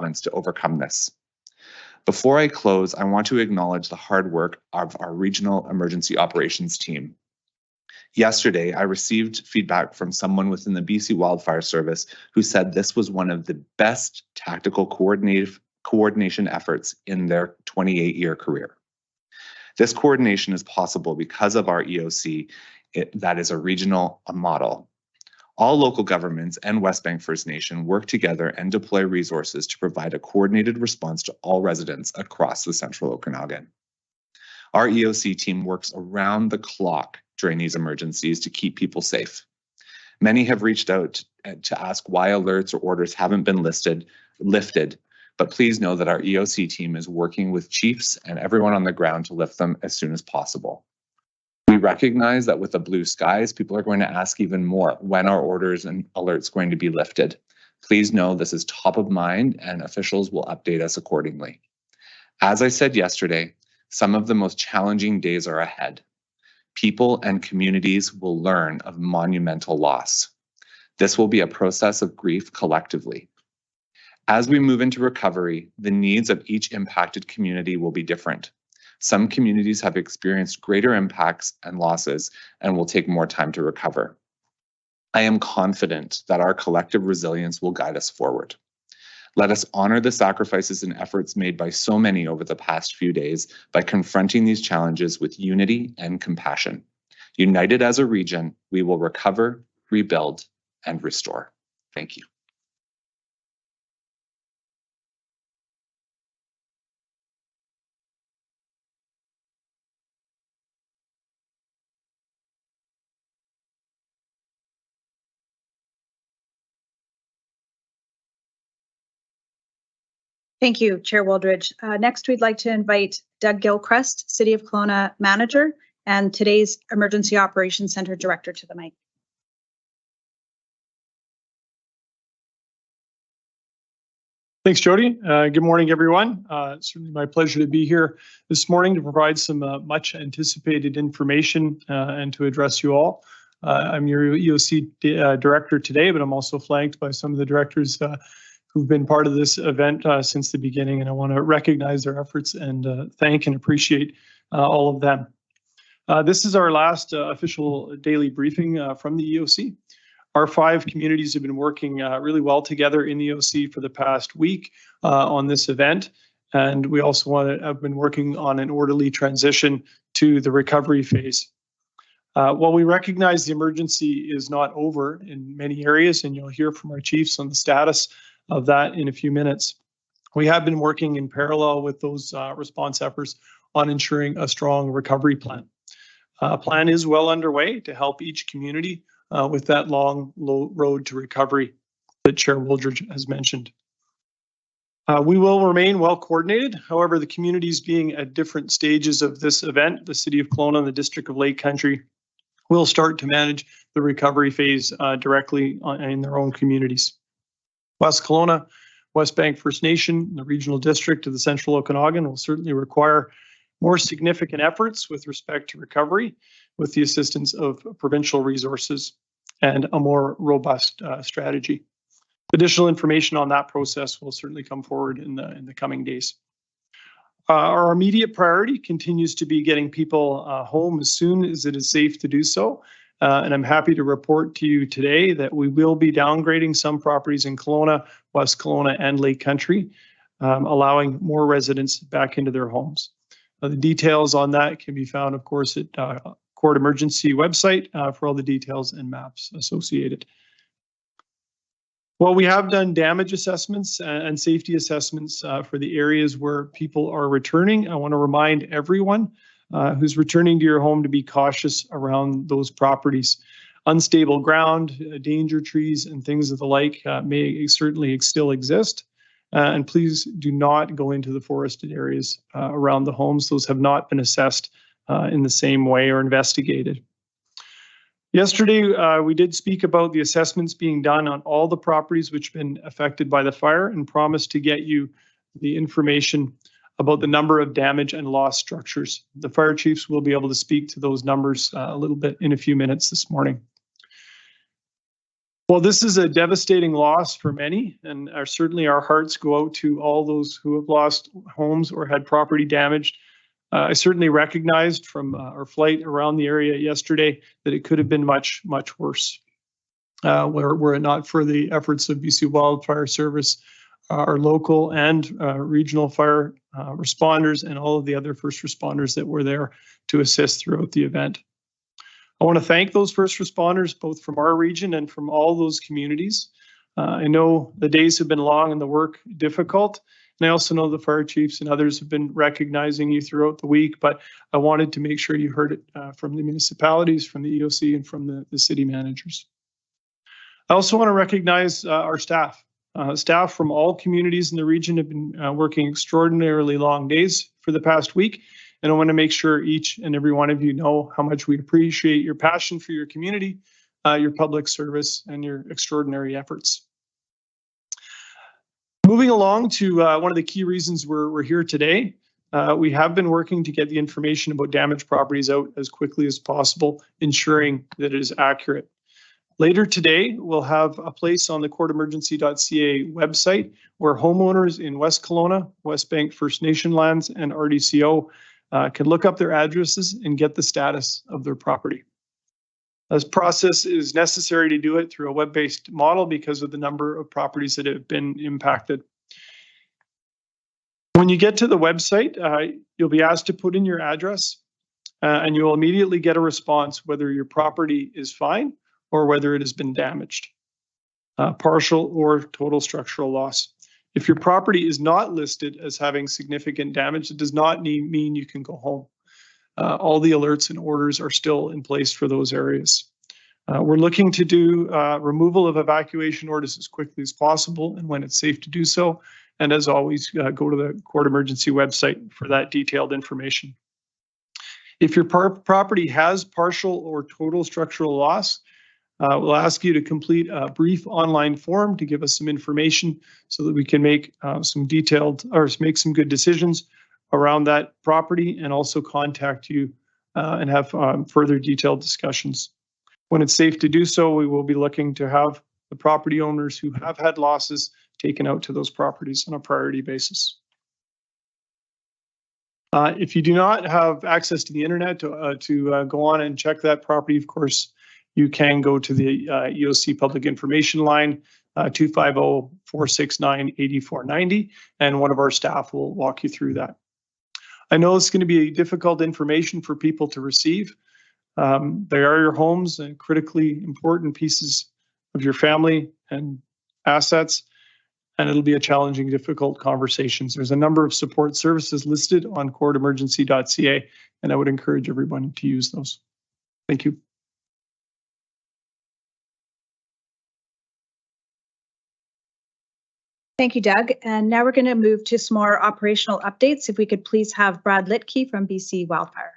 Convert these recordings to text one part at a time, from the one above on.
province to overcome this. Before I close, I want to acknowledge the hard work of our regional emergency operations team. Yesterday, I received feedback from someone within the BC Wildfire Service who said this was one of the best tactical coordination efforts in their 28-year career. This coordination is possible because of our EOC that is a regional model. All local governments and Westbank First Nation work together and deploy resources to provide a coordinated response to all residents across the central Okanagan. Our EOC team works around the clock during these emergencies to keep people safe. Many have reached out to ask why alerts or orders haven't been lifted, but please know that our EOC team is working with chiefs and everyone on the ground to lift them as soon as possible. We recognize that with the blue skies, people are going to ask even more when are orders and alerts going to be lifted. Please know this is top of mind and officials will update us accordingly. As I said yesterday, some of the most challenging days are ahead. People and communities will learn of monumental loss. This will be a process of grief collectively. As we move into recovery, the needs of each impacted community will be different. Some communities have experienced greater impacts and losses and will take more time to recover. I am confident that our collective resilience will guide us forward. Let us honor the sacrifices and efforts made by so many over the past few days by confronting these challenges with unity and compassion. United as a region, we will recover, rebuild, and restore. Thank you. Thank you, Chair Wooldridge. Next, we'd like to invite Doug Gilchrist, City of Kelowna Manager, and today's Emergency Operations Center Director to the mic. Thanks, Jody. Good morning, everyone. It's certainly my pleasure to be here this morning to provide some much anticipated information and to address you all. I'm your EOC Director today, but I'm also flanked by some of the directors who've been part of this event since the beginning, and I want to recognize their efforts and thank and appreciate all of them. This is our last official daily briefing from the EOC. Our 5 communities have been working really well together in the EOC for the past week on this event, and we also have been working on an orderly transition to the recovery phase. While we recognize the emergency is not over in many areas, and you'll hear from our chiefs on the status of that in a few minutes, we have been working in parallel with those response efforts on ensuring a strong recovery plan. A plan is well underway to help each community with that long road to recovery that Chair Wooldridge has mentioned. We will remain well coordinated. However, the communities being at different stages of this event, the City of Kelowna and the District of Lake Country will start to manage the recovery phase directly in their own communities. West Kelowna, Westbank First Nation, the regional district of the central Okanagan will certainly require more significant efforts with respect to recovery with the assistance of provincial resources and a more robust strategy. Additional information on that process will certainly come forward in the coming days. Our immediate priority continues to be getting people home as soon as it is safe to do so. And I'm happy to report to you today that we will be downgrading some properties in Kelowna, West Kelowna, and Lake Country, allowing more residents back into their homes. The details on that can be found, of course, at Court Emergency website for all the details and maps associated. Well, we have done damage assessments and safety assessments for the areas where people are returning. I want to remind everyone who's returning to your home to be cautious around those properties. Unstable ground, danger trees, and things of the like may certainly still exist. And please do not go into the forested areas around the homes. Those have not been assessed in the same way or investigated. Yesterday, we did speak about the assessments being done on all the properties which have been affected by the fire and promised to get you the information about the number of damage and lost structures. The fire chiefs will be able to speak to those numbers a little bit in a few minutes this morning. Well, this is a devastating loss for many, and certainly our hearts go out to all those who have lost homes or had property damaged. I certainly recognized from our flight around the area yesterday that it could have been much, much worse. Were it not for the efforts of BC Wildfire Service, our local and regional fire responders, and all of the other first responders that were there to assist throughout the event. I want to thank those first responders, both from our region and from all those communities. I know the days have been long and the work difficult. And I also know the fire chiefs and others have been recognizing you throughout the week, but I wanted to make sure you heard it from the municipalities, from the EOC, and from the city managers. I also want to recognize our staff. Staff from all communities in the region have been working extraordinarily long days for the past week. And I want to make sure each and every one of you know how much we appreciate your passion for your community, your public service, and your extraordinary efforts. Moving along to one of the key reasons we're here today, we have been working to get the information about damaged properties out as quickly as possible, ensuring that it is accurate. Later today, we'll have a place on the courtemergency.ca website where homeowners in West Kelowna, West Bank First Nation lands, and RDCO can look up their addresses and get the status of their property. This process is necessary to do it through a web-based model because of the number of properties that have been impacted. When you get to the website, you'll be asked to put in your address and you will immediately get a response whether your property is fine or whether it has been damaged, partial or total structural loss. If your property is not listed as having significant damage, it does not mean you can go home. All the alerts and orders are still in place for those areas. We're looking to do removal of evacuation orders as quickly as possible and when it's safe to do so. And as always, go to the Court Emergency website for that detailed information. If your property has partial or total structural loss, we'll ask you to complete a brief online form to give us some information so that we can make some detailed or make some good decisions around that property and also contact you and have further detailed discussions. When it's safe to do so, we will be looking to have the property owners who have had losses taken out to those properties on a priority basis. If you do not have access to the internet to go on and check that property, of course, you can go to the EOC Public Information Line, 250-469-8490, and one of our staff will walk you through that. I know it's going to be difficult information for people to receive. They are your homes and critically important pieces of your family and assets, and it'll be a challenging, difficult conversation. There's a number of support services listed on courtemergency.ca, and I would encourage everyone to use those. Thank you. Thank you, Doug. And now we're going to move to some more operational updates. If we could please have Brad Litke from BC Wildfire.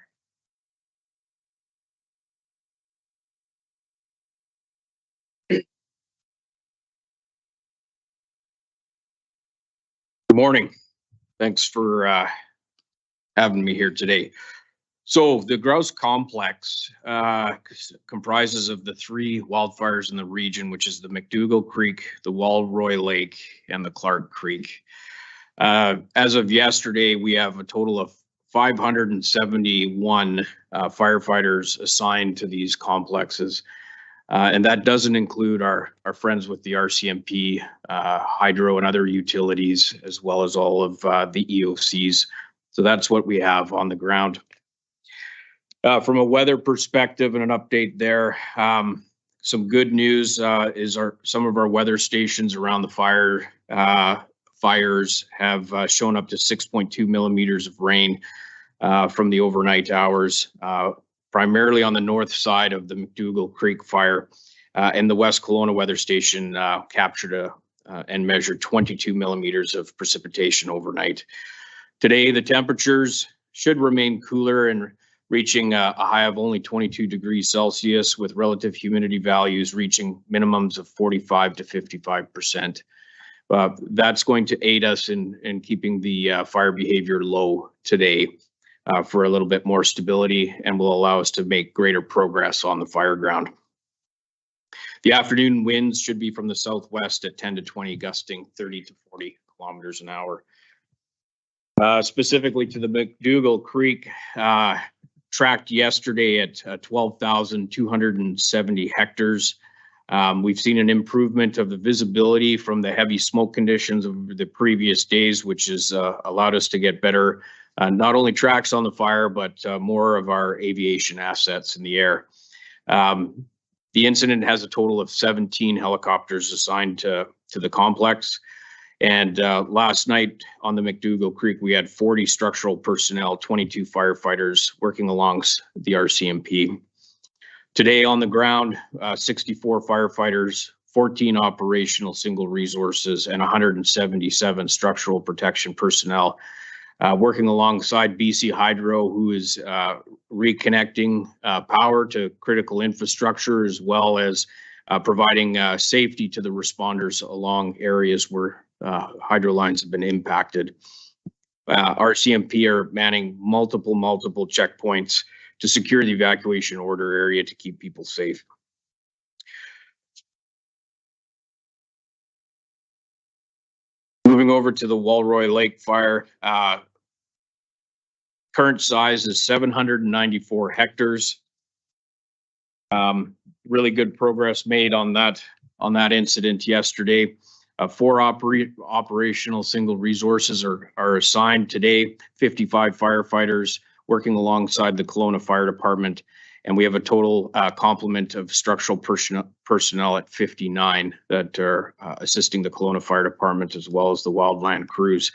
Good morning. Thanks for having me here today. So the Grouse Complex comprises of the 3 wildfires in the region, which is the McDougall Creek, the Walroy Lake, and the Clark Creek. As of yesterday, we have a total of 571 firefighters assigned to these complexes. And that doesn't include our friends with the RCMP, hydro and other utilities, as well as all of the EOCs. So that's what we have on the ground. From a weather perspective and an update there, some good news is some of our weather stations around the fires have shown up to 6.2 millimeters of rain from the overnight hours, primarily on the north side of the McDougall Creek fire, and the West Kelowna weather station captured and measured 22 millimeters of precipitation overnight. Today, the temperatures should remain cooler and reaching a high of only 22 degrees Celsius, with relative humidity values reaching minimums of 45 to 55%. That's going to aid us in keeping the fire behavior low today for a little bit more stability, and will allow us to make greater progress on the fire ground. The afternoon winds should be from the southwest at 10 to 20, gusting 30 to 40 kilometers an hour. Specifically to the McDougall Creek, tracked yesterday at 12,270 hectares. We've seen an improvement of the visibility from the heavy smoke conditions of the previous days, which has allowed us to get better, not only tracks on the fire, but more of our aviation assets in the air. The incident has a total of 17 helicopters assigned to the complex. And last night on the McDougall Creek, we had 40 structural personnel, 22 firefighters working alongside the RCMP. Today on the ground, 64 firefighters, 14 operational single resources, and 177 structural protection personnel working alongside BC Hydro, who is reconnecting power to critical infrastructure, as well as providing safety to the responders along areas where hydro lines have been impacted. RCMP are manning multiple checkpoints to secure the evacuation order area to keep people safe. Moving over to the Walroy Lake fire, current size is 794 hectares. Really good progress made on that incident yesterday. 4 operational single resources are assigned today, 55 firefighters working alongside the Kelowna Fire Department, and we have a total complement of structural personnel at 59 that are assisting the Kelowna Fire Department as well as the wildland crews.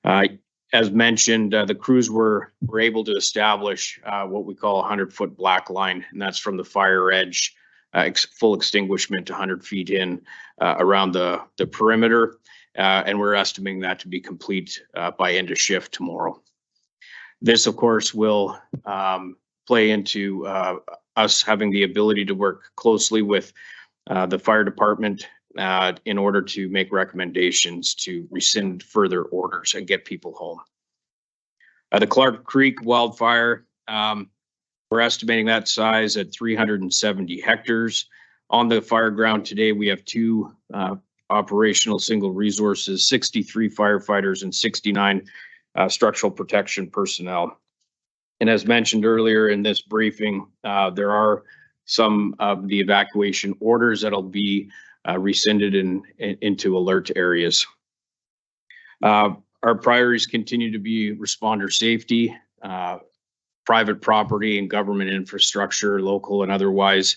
As mentioned, the crews were able to establish what we call a 100-foot black line, and that's from the fire edge, full extinguishment 100 feet in around the perimeter, and we're estimating that to be complete by end of shift tomorrow. This, of course, will play into us having the ability to work closely with the fire department in order to make recommendations to rescind further orders and get people home. The Clark Creek wildfire, we're estimating that size at 370 hectares. On the fire ground today, we have 2 operational single resources, 63 firefighters, and 69 structural protection personnel. And as mentioned earlier in this briefing, there are some of the evacuation orders that'll be rescinded into alert areas. Our priorities continue to be responder safety, private property and government infrastructure, local and otherwise,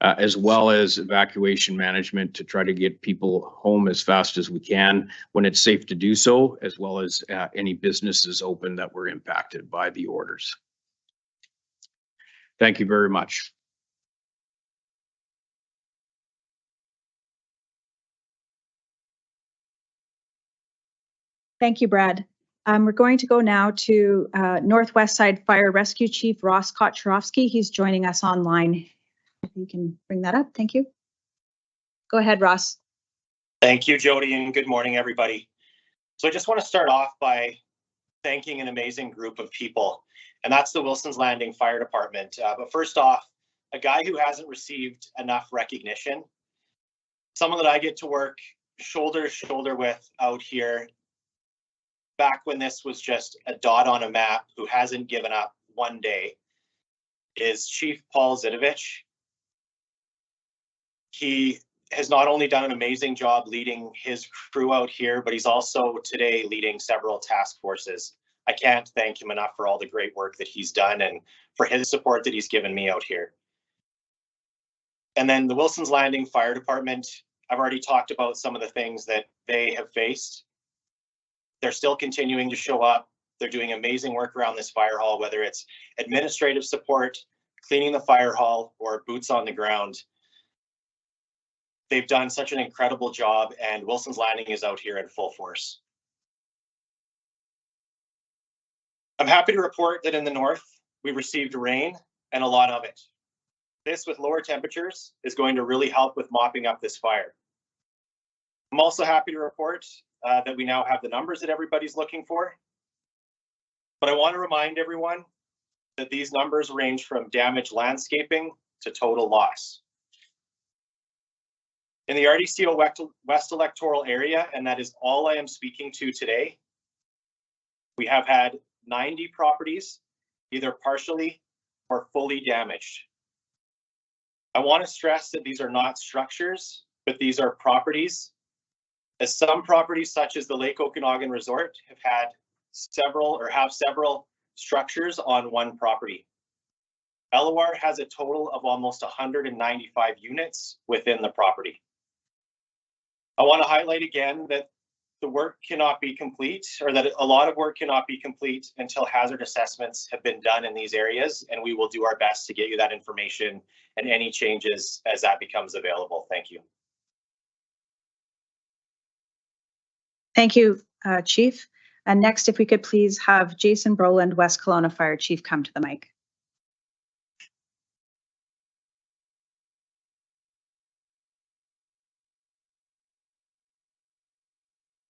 as well as evacuation management to try to get people home as fast as we can when it's safe to do so, as well as any businesses open that were impacted by the orders. Thank you very much. Thank you, Brad. We're going to go now to Northwest Side Fire Rescue Chief Ross Kocharovsky. He's joining us online. If you can bring that up, thank you. Go ahead, Ross. Thank you, Jody, and good morning, everybody. So I just want to start off by thanking an amazing group of people, and that's the Wilson's Landing Fire Department. But first off, a guy who hasn't received enough recognition, someone that I get to work shoulder to shoulder with out here, back when this was just a dot on a map, who hasn't given up one day, is Chief Paul Zidovich. He has not only done an amazing job leading his crew out here, but he's also today leading several task forces. I can't thank him enough for all the great work that he's done and for his support that he's given me out here. And then the Wilson's Landing Fire Department, I've already talked about some of the things that they have faced. They're still continuing to show up. They're doing amazing work around this fire hall, whether it's administrative support, cleaning the fire hall, or boots on the ground. They've done such an incredible job, and Wilson's Landing is out here in full force. I'm happy to report that in the north, we received rain and a lot of it. This, with lower temperatures, is going to really help with mopping up this fire. I'm also happy to report that we now have the numbers that everybody's looking for. But I want to remind everyone that these numbers range from damaged landscaping to total loss. In the RDCO West electoral area, and that is all I am speaking to today, we have had 90 properties either partially or fully damaged. I want to stress that these are not structures, but these are properties, as some properties such as the Lake Okanagan Resort have had several structures on one property. Elawar has a total of almost 195 units within the property. I want to highlight again that the work cannot be complete, or that a lot of work cannot be complete until hazard assessments have been done in these areas, and we will do our best to get you that information and any changes as that becomes available. Thank you. Thank you, Chief. And next, if we could please have Jason Brolin, West Kelowna Fire Chief, come to the mic.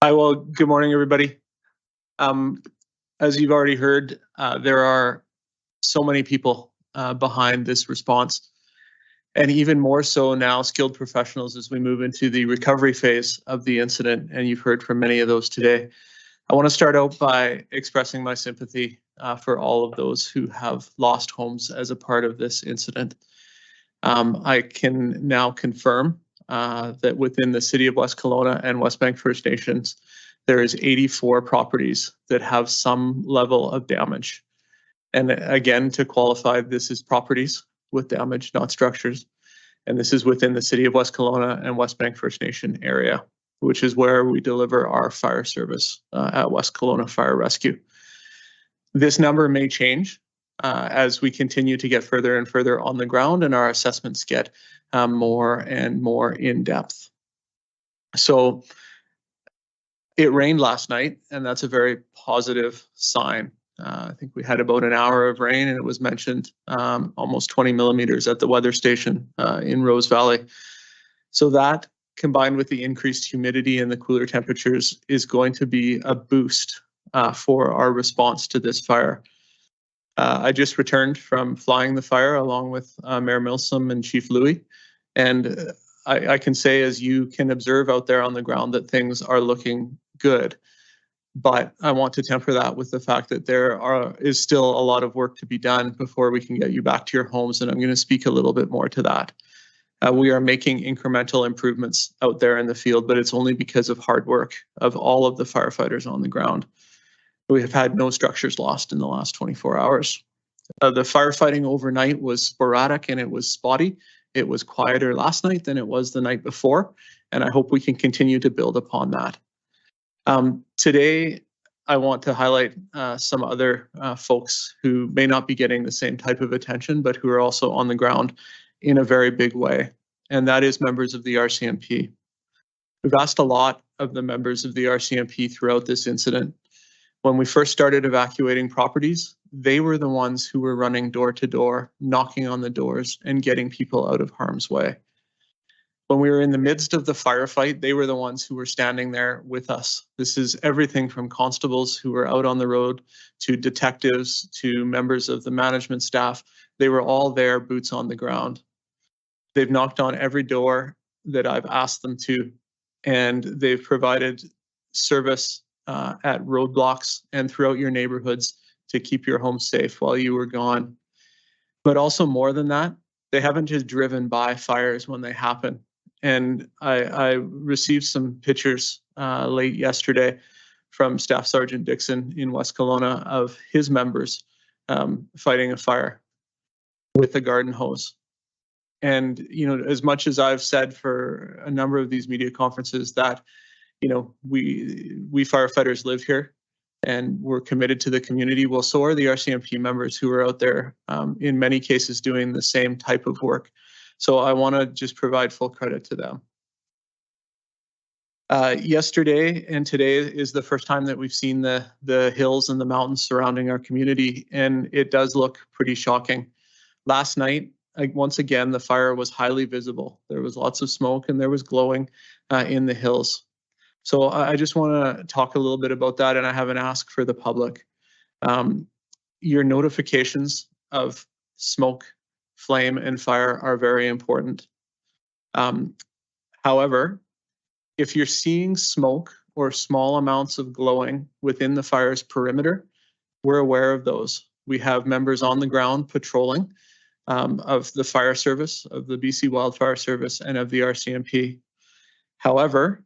Hi, well, good morning, everybody. As you've already heard, there are so many people behind this response, and even more so now skilled professionals as we move into the recovery phase of the incident, and you've heard from many of those today. I want to start out by expressing my sympathy for all of those who have lost homes as a part of this incident. I can now confirm that within the city of West Kelowna and Westbank First Nations, there is 84 properties that have some level of damage. And again, to qualify, this is properties with damage, not structures. And this is within the city of West Kelowna and Westbank First Nation area, which is where we deliver our fire service at West Kelowna Fire Rescue. This number may change as we continue to get further and further on the ground and our assessments get more and more in depth. So it rained last night, and that's a very positive sign. I think we had about an hour of rain, and it was mentioned almost 20 millimeters at the weather station in Rose Valley. So that, combined with the increased humidity and the cooler temperatures, is going to be a boost for our response to this fire. I just returned from flying the fire along with Mayor Milsom and Chief Louie, and I can say, as you can observe out there on the ground, that things are looking good. But I want to temper that with the fact that there is still a lot of work to be done before we can get you back to your homes, and I'm going to speak a little bit more to that. We are making incremental improvements out there in the field, but it's only because of hard work of all of the firefighters on the ground. We have had no structures lost in the last 24 hours. The firefighting overnight was sporadic and it was spotty. It was quieter last night than it was the night before, and I hope we can continue to build upon that. Today, I want to highlight some other folks who may not be getting the same type of attention, but who are also on the ground in a very big way, and that is members of the RCMP. We've asked a lot of the members of the RCMP throughout this incident. When we first started evacuating properties, they were the ones who were running door to door, knocking on the doors and getting people out of harm's way. When we were in the midst of the firefight, they were the ones who were standing there with us. This is everything from constables who were out on the road to detectives to members of the management staff. They were all there, boots on the ground. They've knocked on every door that I've asked them to, and they've provided service at roadblocks and throughout your neighborhoods to keep your home safe while you were gone. But also more than that, they haven't just driven by fires when they happen. And I received some pictures late yesterday from Staff Sergeant Dixon in West Kelowna of his members fighting a fire with a garden hose. And, you know, as much as I've said for a number of these media conferences that, you know, we firefighters live here and we're committed to the community, well, so are the RCMP members who are out there in many cases doing the same type of work. So I want to just provide full credit to them. Yesterday and today is the first time that we've seen the hills and the mountains surrounding our community, and it does look pretty shocking. Last night, once again, the fire was highly visible. There was lots of smoke and there was glowing in the hills. So I just want to talk a little bit about that, and I have an ask for the public. Your notifications of smoke, flame, and fire are very important. However, if you're seeing smoke or small amounts of glowing within the fire's perimeter, we're aware of those. We have members on the ground patrolling of the fire service, of the BC Wildfire Service, and of the RCMP. However,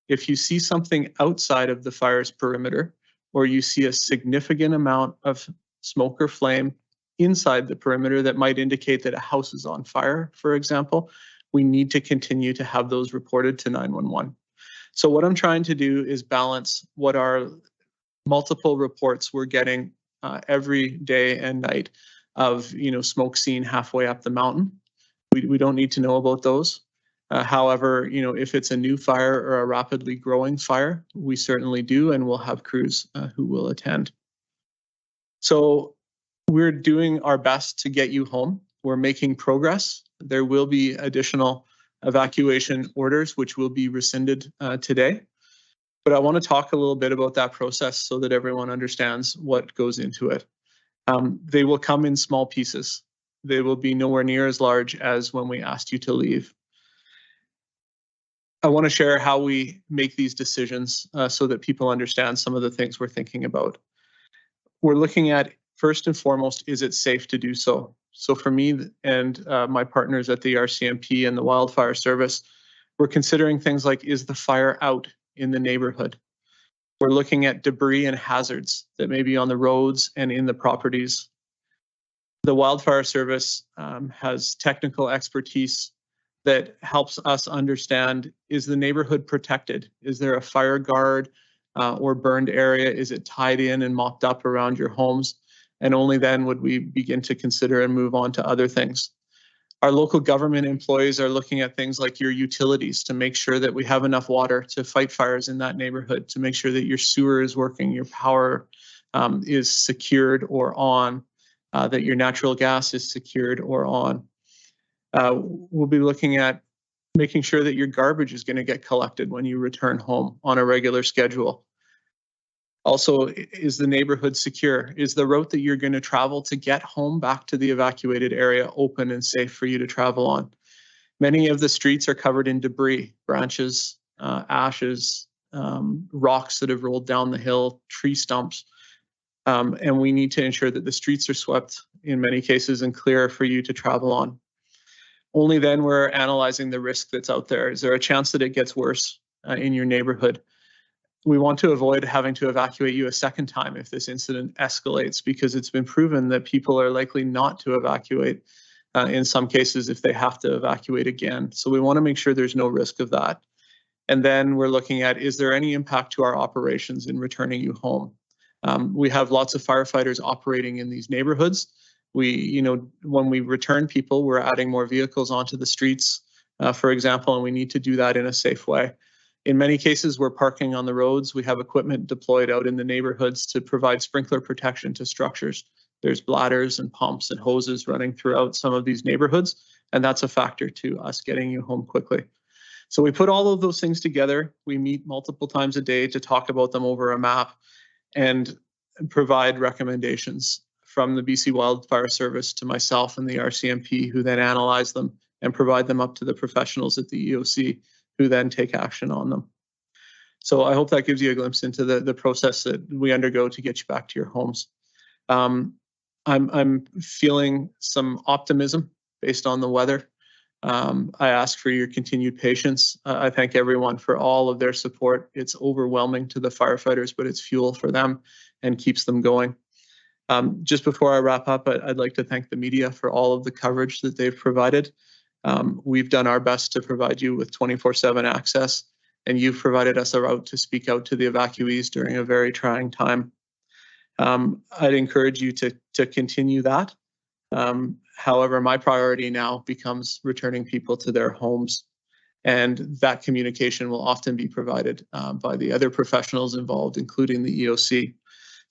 if you see something outside of the fire's perimeter, or you see a significant amount of smoke or flame inside the perimeter that might indicate that a house is on fire, for example, we need to continue to have those reported to 911. So what I'm trying to do is balance what are multiple reports we're getting every day and night of, smoke seen halfway up the mountain. We don't need to know about those. However, if it's a new fire or a rapidly growing fire, we certainly do, and we'll have crews who will attend. So we're doing our best to get you home. We're making progress. There will be additional evacuation orders, which will be rescinded today. But I want to talk a little bit about that process so that everyone understands what goes into it. They will come in small pieces. They will be nowhere near as large as when we asked you to leave. I want to share how we make these decisions so that people understand some of the things we're thinking about. We're looking at, first and foremost, is it safe to do so? So for me and my partners at the RCMP and the Wildfire Service, we're considering things like, is the fire out in the neighborhood? We're looking at debris and hazards that may be on the roads and in the properties. The Wildfire Service has technical expertise that helps us understand, is the neighborhood protected? Is there a fire guard or burned area? Is it tied in and mopped up around your homes? And only then would we begin to consider and move on to other things. Our local government employees are looking at things like your utilities to make sure that we have enough water to fight fires in that neighborhood, to make sure that your sewer is working, your power is secured or on, that your natural gas is secured or on. We'll be looking at making sure that your garbage is going to get collected when you return home on a regular schedule. Also, is the neighborhood secure? Is the route that you're going to travel to get home back to the evacuated area open and safe for you to travel on? Many of the streets are covered in debris, branches, ashes, rocks that have rolled down the hill, tree stumps. And we need to ensure that the streets are swept in many cases and clear for you to travel on. Only then we're analyzing the risk that's out there. Is there a chance that it gets worse in your neighborhood? We want to avoid having to evacuate you a second time if this incident escalates, because it's been proven that people are likely not to evacuate in some cases if they have to evacuate again. So we want to make sure there's no risk of that. And then we're looking at, is there any impact to our operations in returning you home? We have lots of firefighters operating in these neighborhoods. When we return people, we're adding more vehicles onto the streets, for example, and we need to do that in a safe way. In many cases, we're parking on the roads. We have equipment deployed out in the neighborhoods to provide sprinkler protection to structures. There's bladders and pumps and hoses running throughout some of these neighborhoods, and that's a factor to us getting you home quickly. So we put all of those things together. We meet multiple times a day to talk about them over a map and provide recommendations from the BC Wildfire Service to myself and the RCMP, who then analyze them and provide them up to the professionals at the EOC, who then take action on them. So I hope that gives you a glimpse into the process that we undergo to get you back to your homes. I'm feeling some optimism based on the weather. I ask for your continued patience. I thank everyone for all of their support. It's overwhelming to the firefighters, but it's fuel for them and keeps them going. Just before I wrap up, I'd like to thank the media for all of the coverage that they've provided. We've done our best to provide you with 24/7 access, and you've provided us a route to speak out to the evacuees during a very trying time. I'd encourage you to continue that. However, my priority now becomes returning people to their homes, and that communication will often be provided by the other professionals involved, including the EOC.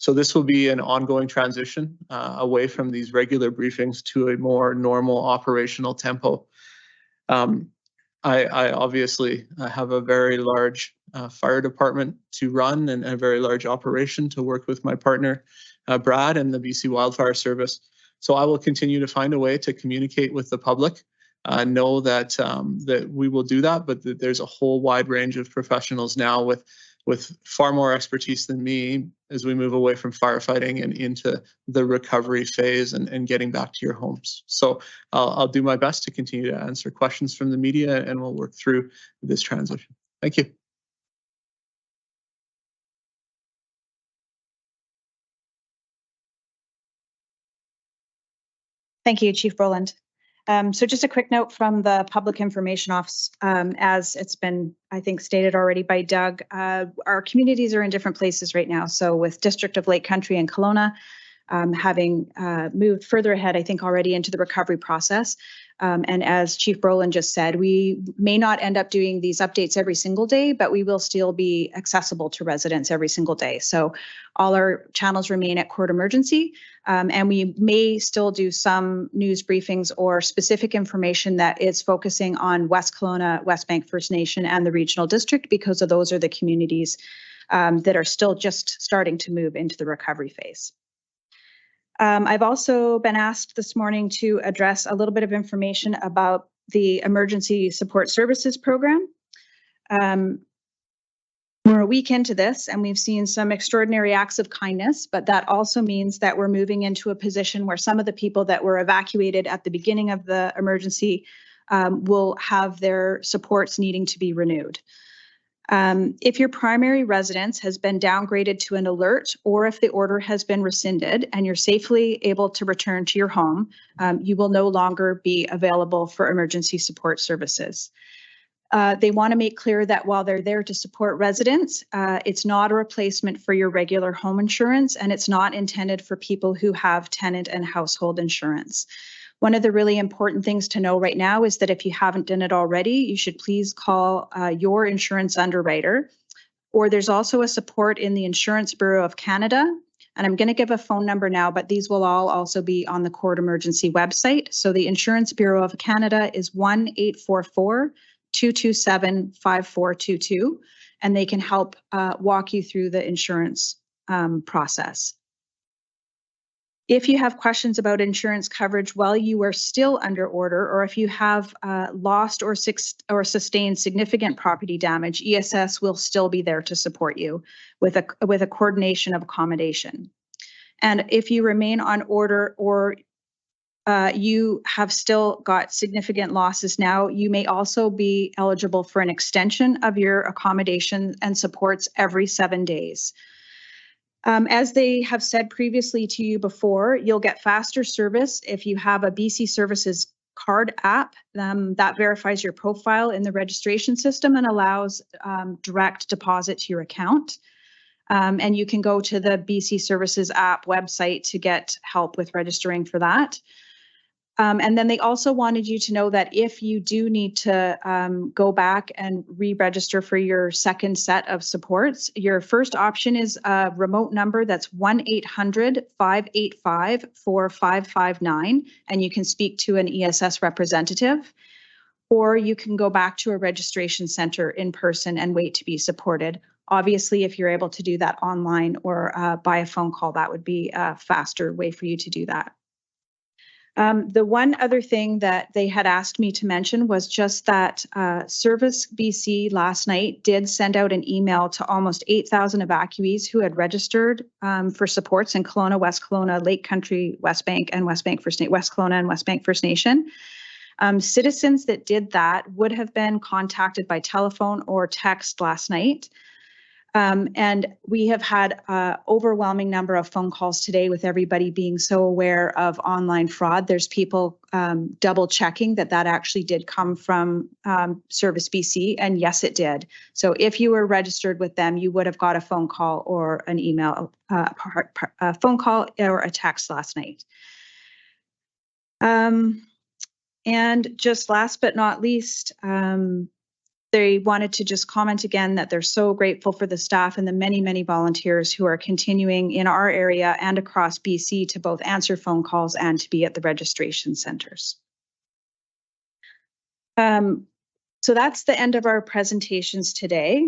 So this will be an ongoing transition away from these regular briefings to a more normal operational tempo. I obviously have a very large fire department to run and a very large operation to work with my partner, Brad, and the BC Wildfire Service. So I will continue to find a way to communicate with the public know that that we will do that, but that there's a whole wide range of professionals now with far more expertise than me as we move away from firefighting and into the recovery phase and getting back to your homes. So I'll do my best to continue to answer questions from the media, and we'll work through this transition. Thank you. Thank you, Chief Brolin. So just a quick note from the Public Information Office, as it's been, I think, stated already by Doug, our communities are in different places right now. So with District of Lake Country and Kelowna having moved further ahead, I think, already into the recovery process. And as Chief Brolin just said, we may not end up doing these updates every single day, but we will still be accessible to residents every single day. So all our channels remain at Court Emergency, and we may still do some news briefings or specific information that is focusing on West Kelowna, West Bank First Nation, and the Regional District, because of those are the communities that are still just starting to move into the recovery phase. I've also been asked this morning to address a little bit of information about the Emergency Support Services Program. We're a week into this, and we've seen some extraordinary acts of kindness, but that also means that we're moving into a position where some of the people that were evacuated at the beginning of the emergency will have their supports needing to be renewed. If your primary residence has been downgraded to an alert, or if the order has been rescinded and you're safely able to return to your home, you will no longer be available for emergency support services. They want to make clear that while they're there to support residents, it's not a replacement for your regular home insurance, and it's not intended for people who have tenant and household insurance. One of the really important things to know right now is that if you haven't done it already, you should please call your insurance underwriter, or there's also a support in the Insurance Bureau of Canada. And I'm going to give a phone number now, but these will all also be on the Court Emergency website. So the Insurance Bureau of Canada is 1-844-227-5422, and they can help walk you through the insurance process. If you have questions about insurance coverage while you are still under order, or if you have lost or sustained significant property damage, ESS will still be there to support you with a coordination of accommodation. And if you remain on order, or you have still got significant losses now, you may also be eligible for an extension of your accommodation and supports every 7 days. As they have said previously to you before, you'll get faster service if you have a BC Services card app that verifies your profile in the registration system and allows direct deposit to your account. And you can go to the BC Services app website to get help with registering for that. And then they also wanted you to know that if you do need to go back and re-register for your second set of supports, your first option is a remote number that's 1-800-585-4559, and you can speak to an ESS representative, or you can go back to a registration center in person and wait to be supported. Obviously, if you're able to do that online or by a phone call, that would be a faster way for you to do that. The one other thing that they had asked me to mention was just that Service BC last night did send out an email to almost 8,000 evacuees who had registered for supports in Kelowna, West Kelowna, Lake Country, West Bank, and West Bank First West Kelowna and West Bank First Nation. Citizens that did that would have been contacted by telephone or text last night. And we have had an overwhelming number of phone calls today with everybody being so aware of online fraud. There's people double checking that actually did come from Service BC, and yes, it did. So if you were registered with them, you would have got a phone call or an email, a phone call or a text last night. And just last but not least, they wanted to just comment again that they're so grateful for the staff and the many, many volunteers who are continuing in our area and across BC to both answer phone calls and to be at the registration centers. So that's the end of our presentations today.